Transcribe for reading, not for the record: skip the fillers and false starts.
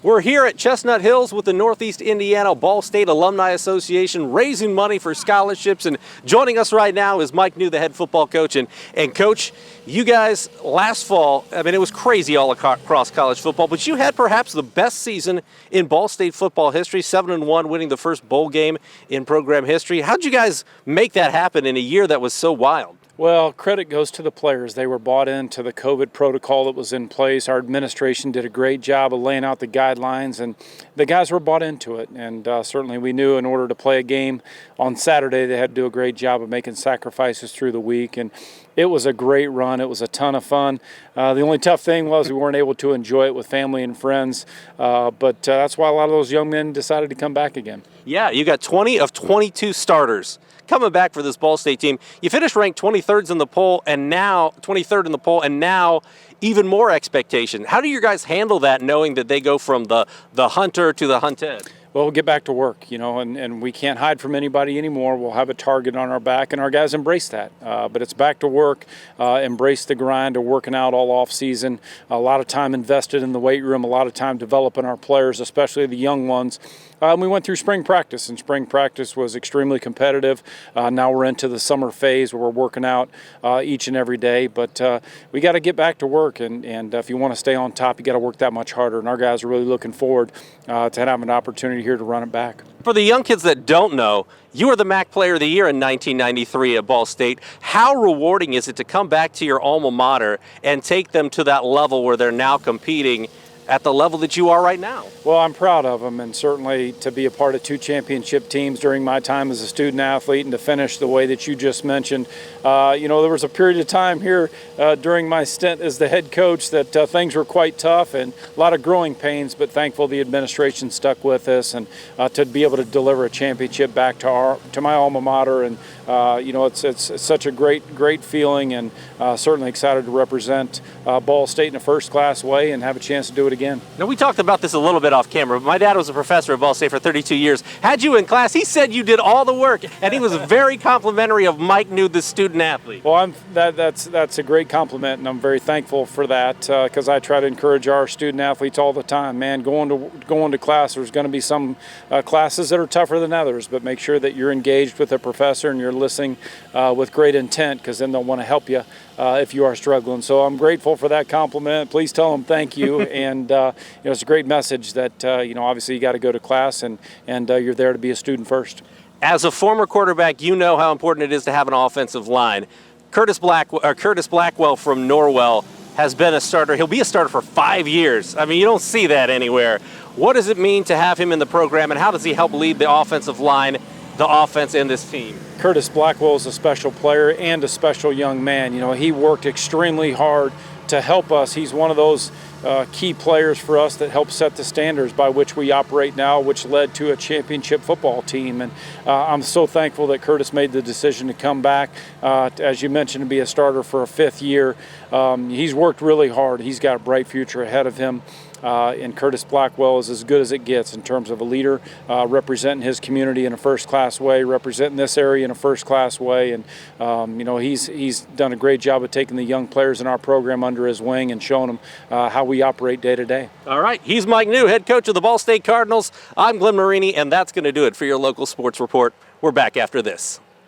We're here at Chestnut Hills with the Northeast Indiana Ball State Alumni Association raising money for scholarships, and joining us right now is Mike Neu, the head football coach. And Coach, you guys last fall, I mean, it was crazy all across college football, but you had perhaps the best season in Ball State football history, 7-1, winning the first bowl game in program history. How'd you guys make that happen in a year that was so wild? Well, credit goes to the players. They were bought into the COVID protocol that was in place. Our administration did a great job of laying out the guidelines, and the guys were bought into it. And certainly we knew in order to play a game on Saturday, they had to do a great job of making sacrifices through the week. And it was a great run. It was a ton of fun. The only tough thing was we weren't able to enjoy it with family and friends, but that's why a lot of those young men decided to come back again. Yeah, you got 20 of 22 starters coming back for this Ball State team. You finished ranked 23rd in the poll, and now even more expectation. How do you guys handle that, knowing that they go from the hunter to the hunted? Well, we'll get back to work, and we can't hide from anybody anymore. We'll have a target on our back, and our guys embrace that. But it's back to work, embrace the grind of working out all off season. A lot of time invested in the weight room, a lot of time developing our players, especially the young ones. We went through spring practice, and spring practice was extremely competitive. Now we're into the summer phase where we're working out each and every day. But we got to get back to work, and if you want to stay on top, you got to work that much harder. And our guys are really looking forward to having an opportunity here to run it back. For the young kids that don't know, you were the MAC Player of the Year in 1993 at Ball State. How rewarding is it to come back to your alma mater and take them to that level where they're now competing at the level that you are right now? Well, I'm proud of them, and certainly to be a part of 2 championship teams during my time as a student athlete, and to finish the way that you just mentioned. There was a period of time here during my stint as the head coach that things were quite tough and a lot of growing pains, but thankful the administration stuck with us, and to be able to deliver a championship back to my alma mater, and it's such a great feeling, and certainly excited to represent Ball State in a first-class way and have a chance to do it again. Now, we talked about this a little bit off camera, but my dad was a professor at Ball State for 32 years. Had you in class, he said you did all the work, and he was very complimentary of Mike Neu, the student athlete. Well, that's a great compliment, and I'm very thankful for that, because I try to encourage our student athletes all the time. Man, going to class, there's going to be some classes that are tougher than others, but make sure that you're engaged with a professor and you're listening with great intent, because then they'll want to help you if you are struggling. So I'm grateful for that compliment. Please tell them thank you. And it's a great message that obviously you got to go to class, and you're there to be a student first. As a former quarterback, you know how important it is to have an offensive line. Curtis Blackwell from Norwell has been a starter. He'll be a starter for 5 years. I mean, you don't see that anywhere. What does it mean to have him in the program, and how does he help lead the offensive line, the offense, in this team? Curtis Blackwell is a special player and a special young man. He worked extremely hard to help us. He's one of those key players for us that help set the standards by which we operate now, which led to a championship football team. And I'm so thankful that Curtis made the decision to come back, as you mentioned, to be a starter for a 5th year. He's worked really hard. He's got a bright future ahead of him. And Curtis Blackwell is as good as it gets in terms of a leader, representing his community in a first-class way, representing this area in a first-class way. And, he's done a great job of taking the young players in our program under his wing and showing them how we operate day to day. All right. He's Mike Neu, head coach of the Ball State Cardinals. I'm Glenn Marini, and that's going to do it for your local sports report. We're back after this.